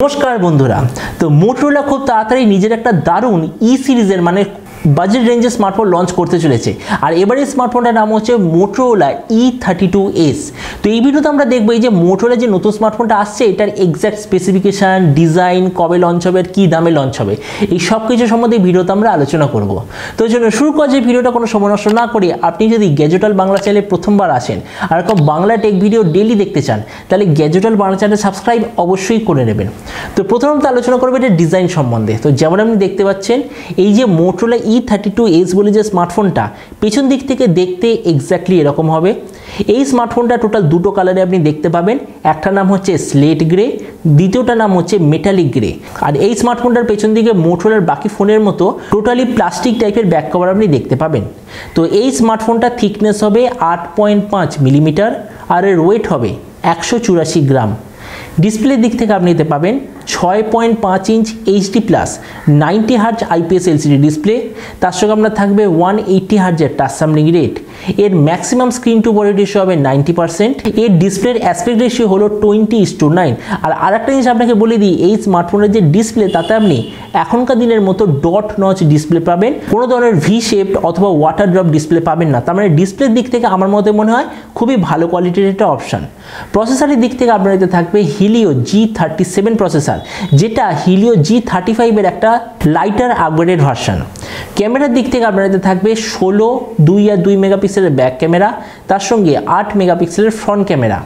नमस्कार बंधुरा तो मोटोरोला खूब ताड़ाताड़ी निजेर एक दारुण ई सीरीजर माने बजेट रेंजे स्मार्टफोन लॉन्च करते चलेছে আর এবারে স্মার্টফোনটার নাম হচ্ছে Motorola E32S। তো এই ভিডিওতে আমরা দেখব এই যে Motorola যে নতুন স্মার্টফোনটা আসছে এটার এক্সাক্ট স্পেসিফিকেশন, ডিজাইন, কবে লঞ্চ হবে আর কি দামে লঞ্চ হবে এই সব কিছু সম্বন্ধে ভিডিওতে আমরা আলোচনা করব। তো চলুন শুরু করা যাক ভিডিওটা কোনো সময় নষ্ট না করে। আপনি যদি গ্যাজেট ওয়ার্ল্ড বাংলা চ্যানেলে প্রথমবার আসেন আর এরকম বাংলা টেক ভিডিও ডেইলি দেখতে চান তাহলে gadget world Bangla channel subscribe অবশ্যই করে নেবেন। তো প্রথমত আলোচনা করব এটা ডিজাইন সম্বন্ধে। তো যেমন আপনি দেখতে পাচ্ছেন এই যে Motorola E32S বলে যে স্মার্টফোনটা পেছন দিক থেকে দেখতে এক্স্যাক্টলি এরকম হবে। এই স্মার্টফোনটা টোটাল দুটো কালারে আপনি দেখতে পাবেন, একটা নাম হচ্ছে স্লেট গ্রে, দ্বিতীয়টা নাম হচ্ছে মেটালিক গ্রে। আর এই স্মার্টফোনটার পেছন দিকে মোটরোলার বাকি ফোনের মতো টোটালি প্লাস্টিক টাইপের ব্যাক কভার আপনি দেখতে পাবেন। তো এই স্মার্টফোনটা থিকনেস হবে 8.5 মিলিমিটার আর এর ওয়েট হবে 184 গ্রাম। ডিসপ্লে দিক থেকে আপনি নিতে পাবেন 6.5 inch HD plus 90 hertz IPS LCD display, তার সঙ্গে আপনার থাকবে 180 হার্জের টাচ সামলিং রেট। এর maximum screen to body ratio হবে 90%। এর ডিসপ্লের অ্যাসপেক্ট রেশিও হলো 20:9। আর আরেকটা জিনিস আপনাকে বলে দিই, এই স্মার্টফোনের যে ডিসপ্লে তাতে আপনি এখনকার দিনের মতো ডট নচ ডিসপ্লে পাবেন, কোনো ধরনের ভি শেপ অথবা ওয়াটার ড্রপ ডিসপ্লে পাবেন না। তার মানে ডিসপ্লের দিক থেকে আমার মতে মনে হয় খুবই ভালো কোয়ালিটির একটা অপশান। প্রসেসরের দিক থেকে আপনার এতে থাকবে হিলিও G37 প্রসেসর, যেটা হিলিও G35 এর একটা লাইটার আপগ্রেডেড ভার্সন। ক্যামেরার দিক থেকে আপনার এতে থাকবে 16, 2 আর 2 মেগাপিক্সেলের ব্যাক ক্যামেরা, তার সঙ্গে 8 মেগাপিক্সেলের ফ্রন্ট ক্যামেরা।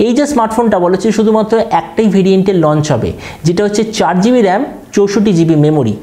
এই যে স্মার্টফোনটা বলেছে শুধুমাত্র একটাই ভেরিয়েন্টে লঞ্চ হবে, যেটা হচ্ছে 4GB র্যাম 64GB মেমোরি।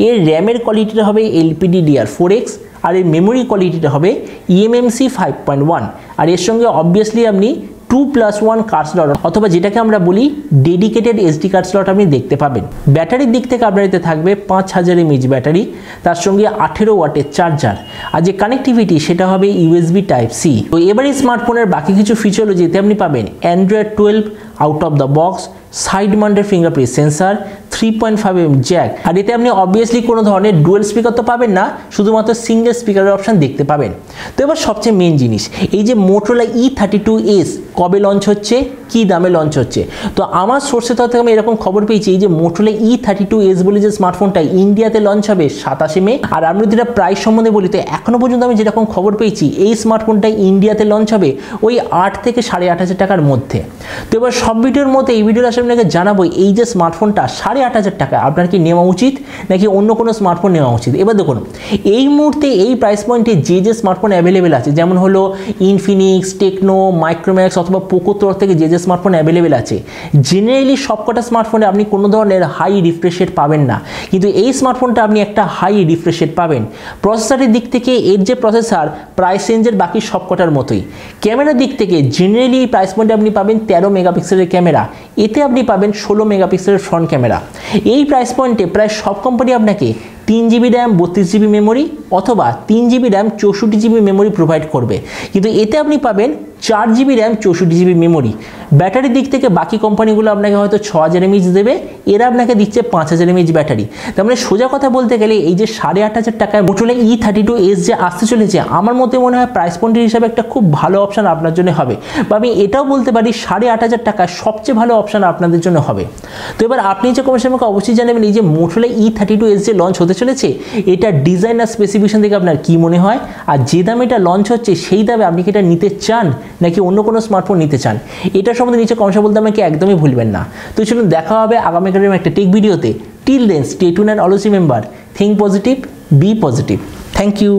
এর র্যামের কোয়ালিটিটা হবে LPDDR4X আর এর মেমোরি কোয়ালিটিটা হবে eMMC 5.1। আর এর সঙ্গে অবভিয়াসলি আপনি 2+1 কার্ড স্লট অথবা যেটাকে আমরা বলি ডেডিকেটেড SD কার্ড স্লট আপনি দেখতে পাবেন। ব্যাটারির দিক থেকে আপনার এতে থাকবে 5000 mAh ব্যাটারি, তার সঙ্গে 18 ওয়াটের চার্জার। আর যে কানেক্টিভিটি সেটা হবে USB Type-C। তো এবার এই স্মার্টফোনের বাকি কিছু ফিচার হলো যেতে আপনি পাবেন Android 12 out of the box, side mounted fingerprint sensor, 3.5mm jack. আর এতে আপনি অবভিয়াসলি কোনো ধরনের ডুয়েল স্পিকার তো পাবেন না, শুধুমাত্র সিঙ্গেল স্পিকারের অপশন দেখতে পাবেন। তো এবার সবচেয়ে মেন জিনিস, এই যে Motorola E32S কবে লঞ্চ হচ্ছে, কি দামে লঞ্চ হচ্ছে। তো আমার সোর্সে থেকে আমি এরকম খবর পেয়েছি এই যে Motorola E32S বলে যে স্মার্টফোনটা ইন্ডিয়াতে লঞ্চ হবে 27 মে। আর আমি যেটা প্রাইস সম্বন্ধে বলি, তো এখনো পর্যন্ত আমি যেরকম খবর পেয়েছি এই স্মার্টফোনটা ইন্ডিয়াতে লঞ্চ হবে ওই 8 থেকে 8,500 টাকার মধ্যে। তো এবার সব ভিডিওর মতো এই ভিডিওর আসলে আপনাকে জানাবো এই যে স্মার্টফোনটা 8,500 টাকা আপনার কি নেওয়া উচিত নাকি অন্য কোনো স্মার্টফোন নেওয়া উচিত। এবার দেখুন এই মুহূর্তে এই প্রাইস পয়েন্টে যে স্মার্টফোন অ্যাভেলেবেল আছে, যেমন হলো ইনফিনিক্স, টেকনো, মাইক্রোম্যাক্স অথবা পোকোর তরফ থেকে যে স্মার্টফোন অ্যাভেলেবেল আছে, জেনারেলি সবকটা স্মার্টফোনে আপনি কোনো ধরনের হাই রিফ্রেশ রেট পাবেন না, কিন্তু এই স্মার্টফোনটা আপনি একটা হাই রিফ্রেশ রেট পাবেন। প্রসেসরের দিক থেকে এর যে প্রসেসর প্রাইস রেঞ্জের বাকি সবকটার মতোই। ক্যামেরার দিক থেকে জেনারেলি এই প্রাইস পয়েন্টে আপনি পাবেন 13 মেগাপিক্সেলের ক্যামেরা, এতে আপনি পাবেন 16 মেগাপিক্সেলের ফ্রন্ট ক্যামেরা। এই প্রাইস পয়েন্টে প্রায় সব কোম্পানি আপনাকে 3GB র্যাম 32GB মেমোরি অথবা 3GB RAM 64GB memory provide করবে, কিন্তু এতে আপনি পাবেন 4GB র্যাম 64GB মেমোরি। ব্যাটারির দিক থেকে বাকি কোম্পানিগুলো আপনাকে হয়তো 6000 mAh দেবে, এরা আপনাকে দিচ্ছে 5000 mAh ব্যাটারি। তার মানে সোজা কথা বলতে গেলে এই যে 8,500 টাকায় Motorola E32S যে আসতে চলেছে, আমার মতে মনে হয় প্রাইস পয়েন্টের হিসাবে একটা খুব ভালো অপশান আপনার জন্য হবে, বা আমি এটাও বলতে পারি 8,500 টাকায় সবচেয়ে ভালো অপশান আপনাদের জন্য হবে। তো এবার আপনি যে কমেন্টে আমাকে অবশ্যই জানাবেন এই যে Motorola E32S যে লঞ্চ হতে চলেছে এটা ডিজাইন আর স্পেসিফিকেশন থেকে আপনার কি মনে হয়, আর যে দামে এটা লঞ্চ হচ্ছে সেই দামে আপনি কি এটা নিতে চান নাকি অন্য কোনো স্মার্টফোন নিতে চান, এটা সম্বন্ধে নিচে কমেন্টে বলতে আমাকে একদমই ভুলবেন না। তো চলুন দেখা হবে আগামীকালের একটা টেক ভিডিওতে। Till then stay tuned and always remember, think positive, be positive. Thank you.